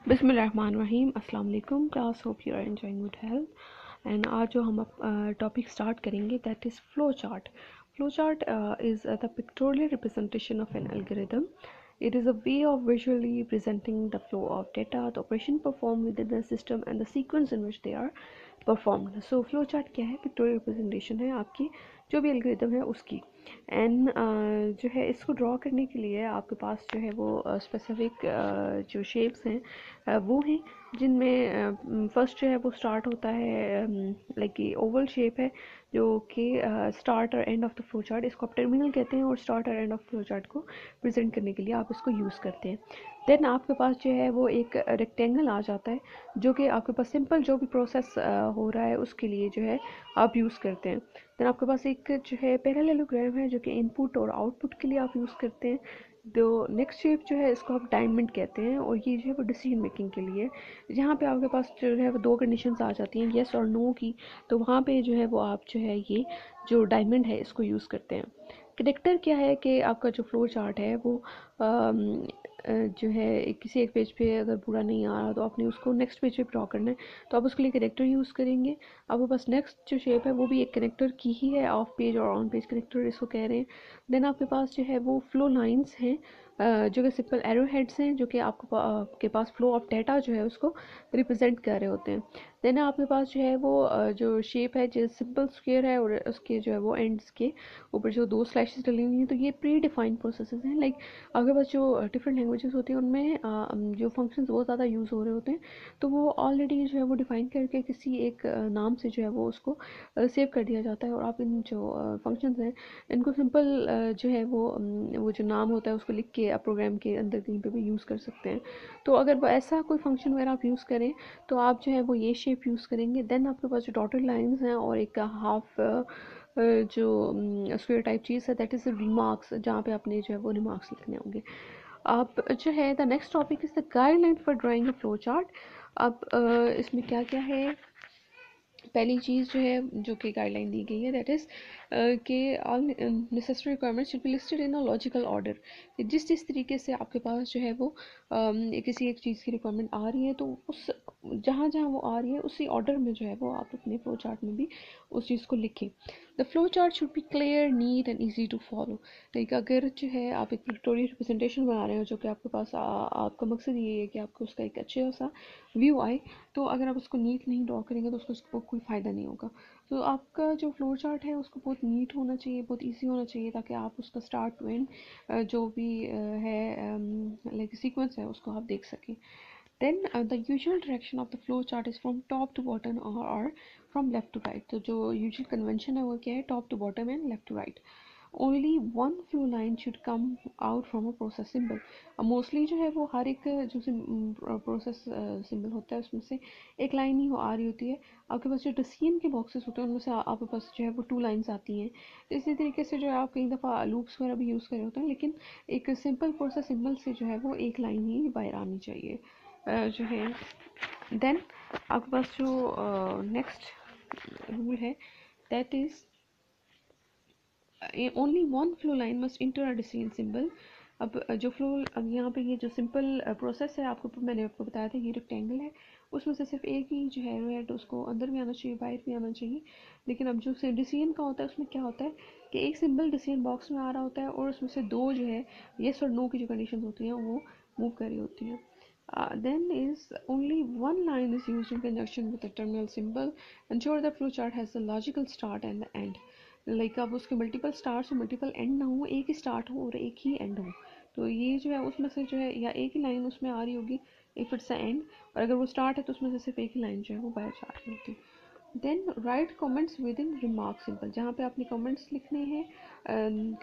बिस्मिल्लाहिर्रहमानिर्रहीम। अस्सलाम वालेकुम class, hope you are enjoying good health. And आज जो हम टॉपिक स्टार्ट करेंगे that is flow chart. Flow chart is the pictorial representation of an algorithm. It is a way of visually presenting the flow of data, the operation performed within the system and the sequence in which they are performed. So flow chart क्या है? Pictorial representation है आपकी जो भी algorithm है उसकी। And जो है इसको ड्रॉ करने के लिए आपके पास जो है वो स्पेसिफिक जो शेप्स हैं वो हैं, जिनमें फर्स्ट जो है वो स्टार्ट होता है लाइक कि ओवल शेप है जो कि स्टार्ट और end of the flow chart, इसको आप टर्मिनल कहते हैं और स्टार्ट और एंड ऑफ फ्लो चार्ट को प्रेजेंट करने के लिए आप इसको यूज़ करते हैं। देन आपके पास जो है वो एक रेक्टेंगल आ जाता है जो कि आपके पास सिंपल जो भी प्रोसेस हो रहा है उसके लिए जो है आप यूज़ करते हैं। देन आपके पास एक जो है पैरेललोग्राम है जो कि इनपुट और आउटपुट के लिए आप यूज़ करते हैं। तो नेक्स्ट शेप जो है इसको आप डायमंड कहते हैं और ये जो है वो डिसीजन मेकिंग के लिए, जहाँ पे आपके पास जो है वो दो कंडीशंस आ जाती हैं येस और नो की, तो वहाँ पे जो है वो आप जो है ये जो डायमंड है इसको यूज़ करते हैं। कनेक्टर क्या है कि आपका जो फ्लो चार्ट है वो जो है किसी एक पेज पे अगर पूरा नहीं आ रहा तो आपने उसको नेक्स्ट पेज पे ड्रॉ करना है, तो आप उसके लिए कनेक्टर यूज़ करेंगे। आपके पास नेक्स्ट जो शेप है वो भी एक कनेक्टर की ही है, ऑफ पेज और ऑन पेज कनेक्टर इसको कह रहे हैं। देन आपके पास जो है वो फ्लो लाइंस हैं जो कि सिंपल एरो हेड्स हैं जो कि आपके पास फ्लो ऑफ डाटा जो है उसको रिप्रेजेंट कर रहे होते हैं। देन आपके पास जो है वो जो शेप है जो सिंपल स्क्वायर है और उसके जो है वो एंड्स के ऊपर जो दो स्लैशेस डली हुई हैं, तो ये प्री डिफाइंड प्रोसेसेस हैं। लाइक आपके पास जो डिफरेंट लैंग्वेजेस होती हैं उनमें जो फंक्शंस बहुत ज़्यादा यूज़ हो रहे होते हैं, तो वो ऑलरेडी जो है वो डिफाइन करके किसी एक नाम से जो है वो उसको सेव कर दिया जाता है और आप इन जो फंक्शंस हैं इनको सिंपल जो है वो जो नाम होता है उसको लिख के आप प्रोग्राम के अंदर कहीं पे भी यूज़ कर सकते हैं। तो अगर वो ऐसा कोई फंक्शन वगैरह आप यूज़ करें तो आप जो है वो ये शेप यूज़ करेंगे। देन आपके पास जो डॉटेड लाइंस हैं और एक हाफ जो स्क्वायर टाइप चीज़ है दैट इज़ रिमार्क्स, जहाँ पे आपने जो है वो रिमार्क्स लिखने होंगे। अब जो है the next topic is the guideline for drawing a flow chart. अब इसमें क्या क्या है, पहली चीज़ जो है जो कि गाइडलाइन दी गई है दैट इज़ कि all necessary requirements should be listed in a logical order. जिस जिस तरीके से आपके पास जो है वो किसी एक चीज़ की रिक्वायरमेंट आ रही है तो उस जहाँ जहाँ वो आ रही है उसी ऑर्डर में जो है वो आप अपने फ्लो चार्ट में भी उस चीज़ को लिखें। The flow chart should be clear, neat and easy to follow. Like अगर जो है आप एक पिक्टोरियल रिप्रेजेंटेशन बना रहे हो जो कि आपके पास आपका मकसद ये है कि आपको उसका एक अच्छा सा व्यू आए, तो अगर आप उसको नीट नहीं ड्रॉ करेंगे तो उसको कोई फ़ायदा नहीं होगा। तो आपका जो फ्लो चार्ट है उसको बहुत नीट होना चाहिए, बहुत इजी होना चाहिए, ताकि आप उसका स्टार्ट टू एंड जो भी है लाइक सीक्वेंस है उसको आप देख सकें। Then the usual direction of the flow chart is from top to bottom or from left to right. तो जो usual convention है वो क्या है, top to bottom and left to right. Only one flow line should come out from a process symbol. Mostly जो है वो हर एक जो प्रोसेस सिंबल होता है उसमें से एक लाइन ही आ रही होती है। आपके पास जो डिसीजन के बॉक्सेस होते हैं उनमें से आपके पास जो है वो टू लाइंस आती हैं। तो इसी तरीके से जो है आप कई दफ़ा लूप्स वगैरह भी यूज़ कर रहे होते हैं, लेकिन एक सिंपल प्रोसेस सिंबल से जो है वो एक लाइन ही बाहर आनी चाहिए जो है। देन आपके पास जो नेक्स्ट रूल है that is only one flow line must inter a decision symbol. अब जो फ्लो, अब यहाँ पे ये जो सिंपल प्रोसेस है आपको मैंने आपको बताया था ये रेक्टेंगल है, उसमें से सिर्फ एक ही जो है तो उसको अंदर भी आना चाहिए बाहर भी आना चाहिए। लेकिन अब जो डिसीजन का होता है उसमें क्या होता है कि एक सिंबल डिसीजन बॉक्स में आ रहा होता है और उसमें से दो जो है येस और नो की जो कंडीशन होती हैं वो मूव कर रही होती हैं। Then is only one line is used in conjunction with the terminal symbol. Ensure the flow chart has the logical start and the end. Like अब उसके मल्टीपल स्टार्ट हो मल्टीपल एंड ना हो, एक ही स्टार्ट हो और एक ही एंड हो। तो ये जो है उसमें से जो है या एक ही लाइन उसमें आ रही होगी इफ इट्स एंड, और अगर वो स्टार्ट है तो उसमें से सिर्फ एक ही लाइन जो है वो बाहर जा रही होती है। Then write comments within remark simple, जहाँ पे आपने कमेंट्स लिखने हैं।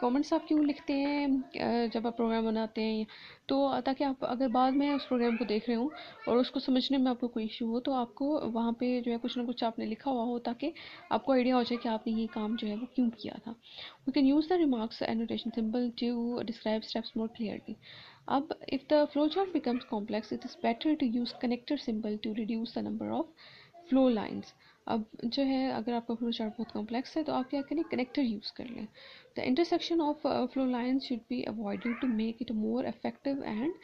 कमेंट्स आप क्यों लिखते हैं जब आप प्रोग्राम बनाते हैं, तो ताकि आप अगर बाद में उस प्रोग्राम को देख रहे हो और उसको समझने में आपको कोई इशू हो तो आपको वहाँ पे जो है कुछ ना कुछ आपने लिखा हुआ हो ताकि आपको आइडिया हो जाए कि आपने ये काम जो है वो क्यों किया था। We can use the remarks annotation symbol to describe steps more clearly. अब if the flow chart becomes complex it is better to use connector symbol to reduce the number of flow lines. अब जो है अगर आपका flow chart बहुत complex है तो आप क्या करें, कनेक्टर यूज़ कर लें। The intersection of flow lines should be avoided to make it more effective and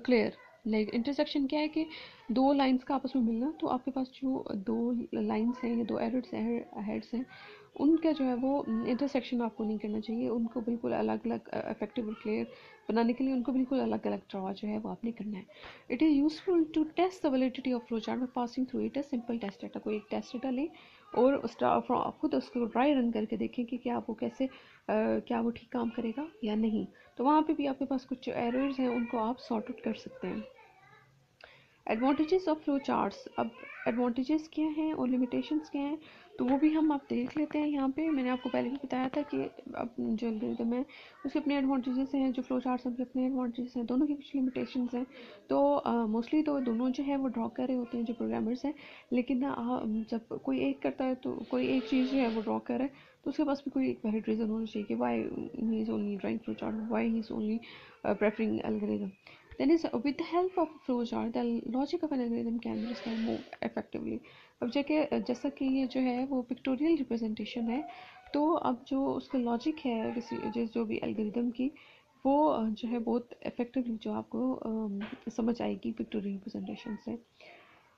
clear. Like intersection क्या है कि दो लाइंस का आपस में मिलना, तो आपके पास जो दो लाइंस हैं या दो हेड्स हैं उनका जो है वो इंटरसेक्शन आपको नहीं करना चाहिए, उनको बिल्कुल अलग अलग इफेक्टिव और क्लियर बनाने के लिए उनको बिल्कुल अलग अलग ड्रॉ जो है वो आपने करना है। It is useful to test the validity of flow chart by passing through it a simple test data. कोई एक टेस्ट डाटा लें और खुद उसको ड्राई रन करके देखें कि क्या वो कैसे क्या वो ठीक काम करेगा या नहीं। तो वहाँ पे भी आपके पास कुछ एरर्स हैं, उनको आप सॉर्ट आउट कर सकते हैं। एडवांटेजेस ऑफ फ्लो चार्ट्स, अब एडवांटेजेस क्या हैं और लिमिटेशंस क्या हैं तो वो भी हम आप देख लेते हैं। यहाँ पे मैंने आपको पहले भी बताया था कि अब जो एल्गोरिथम है उसके अपने एडवांटेजेस हैं, जो फ्लो चार्ट्स हैं अपने एडवांटेजेस हैं, दोनों की कुछ लिमिटेशंस हैं। तो मोस्टली तो दोनों जो है वो ड्रॉ कर रहे होते हैं जो प्रोग्रामर्स हैं, लेकिन जब कोई एक करता है तो कोई एक चीज़ जो है वो ड्रॉ कर रहा है तो उसके पास भी कोई एक वैलिड रीज़न होना चाहिए कि why he is only drawing flow chart, why he is only preferring algorithm. Then is with the help of a flowchart, the logic of an algorithm can be described more effectively. अब जैसा कि ये जो है वो pictorial representation है, तो अब जो उसका लॉजिक है किसी जो भी एल्गोरिथम की, वो जो है बहुत इफेक्टिवली जो आपको समझ आएगी पिक्टोरियल रिप्रेजेंटेशन से।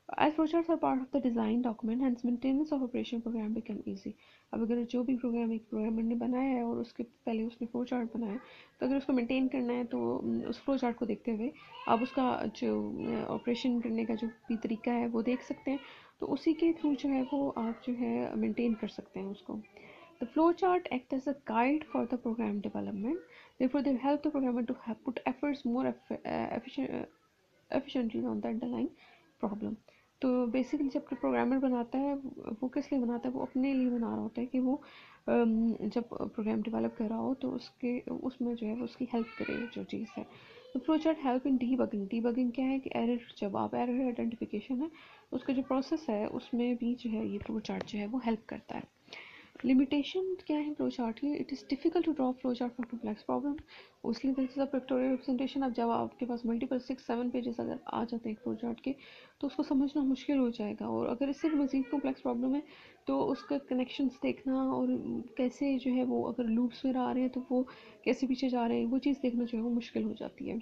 As flowcharts are part of the design document, hence maintenance of operation program become easy. अब अगर जो भी प्रोग्राम एक प्रोग्रामर ने बनाया है और उसके पहले उसने फ्लो चार्ट बनाया है, तो अगर उसको मेंटेन करना है तो उस फ्लो चार्ट को देखते हुए आप उसका जो ऑपरेशन करने का जो भी तरीका है वो देख सकते हैं, तो उसी के थ्रू जो है वो आप जो है मेंटेन कर सकते हैं उसको। The flowchart acts as a guide for the program development. Therefore, they help the programmer to have put efforts more efficiently on the underlying problem. तो बेसिकली जब प्रोग्रामर बनाता है वो किस लिए बनाता है, वो अपने लिए बना रहा होता है कि वो जब प्रोग्राम डेवलप कर रहा हो तो उसमें जो है वो उसकी हेल्प करे जो चीज़ है। तो flow chart help in debugging क्या है कि एरर, जब आप एरर आइडेंटिफिकेशन है उसका जो प्रोसेस है उसमें भी जो है ये फ्लो चार्ट जो है वो हेल्प करता है। लिमिटेशन क्या है फ्लो चार्ट की, it is difficult to draw flow chart for complex problem. उसके लिए पिक्टोरियल रिप्रेजेंटेशन, अब जब आपके पास मल्टीपल 6-7 पेजेस अगर आ जाते हैं फ्लो चार्ट के तो उसको समझना मुश्किल हो जाएगा, और अगर इससे भी मज़ीद कॉम्प्लेक्स प्रॉब्लम है तो उसका कनेक्शंस देखना और कैसे जो है वो अगर लूप्स में आ रहे हैं तो वो कैसे पीछे जा रहे हैं वो चीज़ देखना जो है वो मुश्किल हो जाती है।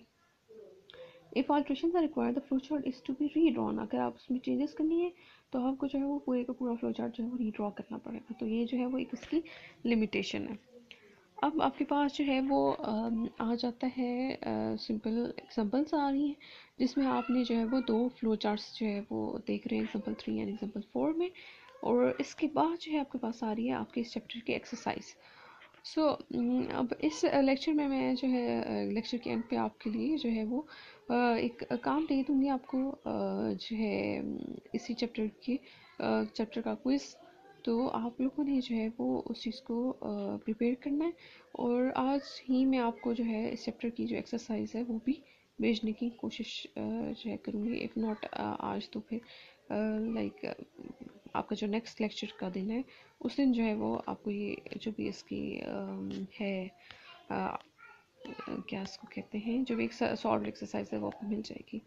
If alterations are required the flow chart is to be redrawn, अगर आप उसमें चेंजेस करनी है तो आपको जो है वो पूरे का पूरा फ्लो चार्ट जो है वो रीड्रॉ करना पड़ेगा, तो ये जो है वो एक इसकी लिमिटेशन है। अब आपके पास जो है वो आ जाता है सिंपल एग्जांपल्स आ रही हैं जिसमें आपने जो है वो दो फ्लो चार्ट्स जो है वो देख रहे हैं एग्जांपल 3 एंड एग्जांपल 4 में, और इसके बाद जो है आपके पास आ रही है आपके इस चैप्टर की एक्सरसाइज। सो अब इस लेक्चर में मैं जो है लेक्चर के एंड पे आपके लिए जो है वो एक काम दे दूँगी आपको जो है इसी चैप्टर का क्विज़। तो आप लोगों ने जो है वो उस चीज़ को प्रिपेयर करना है, और आज ही मैं आपको जो है इस चैप्टर की जो एक्सरसाइज है वो भी भेजने की कोशिश जो है करूँगी। इफ़ नॉट आज तो फिर लाइक आपका जो नेक्स्ट लेक्चर का दिन है उस दिन जो है वो आपको ये जो भी इसकी है अ, क्या इसको कहते हैं, जो भी एक सॉल्व एक्सरसाइज है वो आपको मिल जाएगी।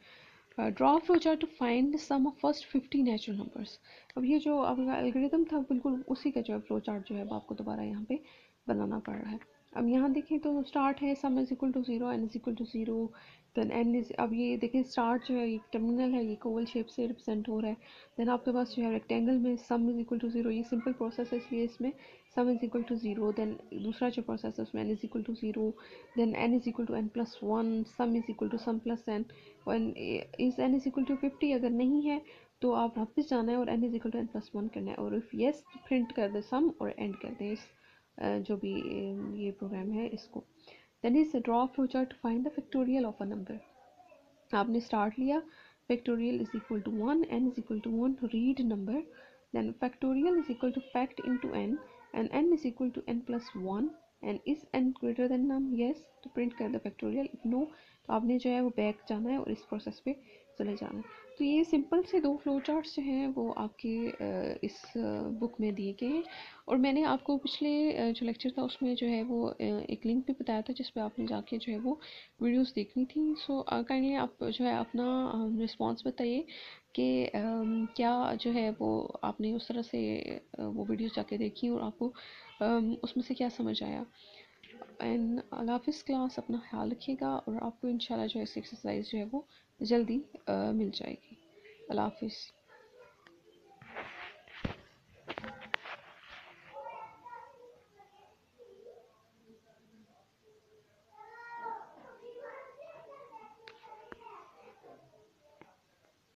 Draw flow chart to find sum of first 50 natural numbers. अब ये जो आपका एल्गोरिथम था बिल्कुल उसी का जो है फ्लो चार्ट जो है वो आपको दोबारा यहाँ पे बनाना पड़ रहा है। अब यहाँ देखें तो स्टार्ट है sum is equal to zero, n is equal to zero, then n is, अब ये देखें स्टार्ट जो है ये टर्मिनल है, ये ओवल शेप से रिप्रेजेंट हो रहा है। देन आपके पास जो है रेक्टेंगल में sum is equal to zero, ये सिंपल प्रोसेस है इसलिए इसमें sum is equal to zero. Then दूसरा जो प्रोसेस है उसमें n is equal to zero, then n is equal to n plus one, sum is equal to sum plus n, is n is equal to 50, अगर नहीं है तो आप वापस जाना है और n is equal to n plus one करना है, और इफ़ येस प्रिंट कर दे सम और एंड कर दे इस जो भी ये प्रोग्राम है इसको। Then is draw flow chart to find the factorial of a number. आपने स्टार्ट लिया, factorial is equal to one, n is equal to one, read number, then factorial is equal to fact into n is equal to n plus one, and is n greater than num, yes तो print कर दो factorial, if no तो आपने जो है वो back जाना है और इस प्रोसेस पे चले जाना है। तो ये सिंपल से दो फ्लो चार्ट्स जो हैं वो आपके इस बुक में दिए गए हैं, और मैंने आपको पिछले जो लेक्चर था उसमें जो है वो एक लिंक भी बताया था जिस पे आपने जाके जो है वो वीडियोस देखनी थी। सो काइंडली आप जो है अपना रिस्पांस बताइए कि क्या जो है वो आपने उस तरह से वो वीडियोस जाके देखी और आपको उसमें से क्या समझ आया। एंड अल्लाह हाफिज़, क्लास अपना ख्याल रखिएगा और आपको इंशाल्लाह जो है एक्सरसाइज जो है वो जल्दी मिल जाएगी। अल्लाह हाफिज़।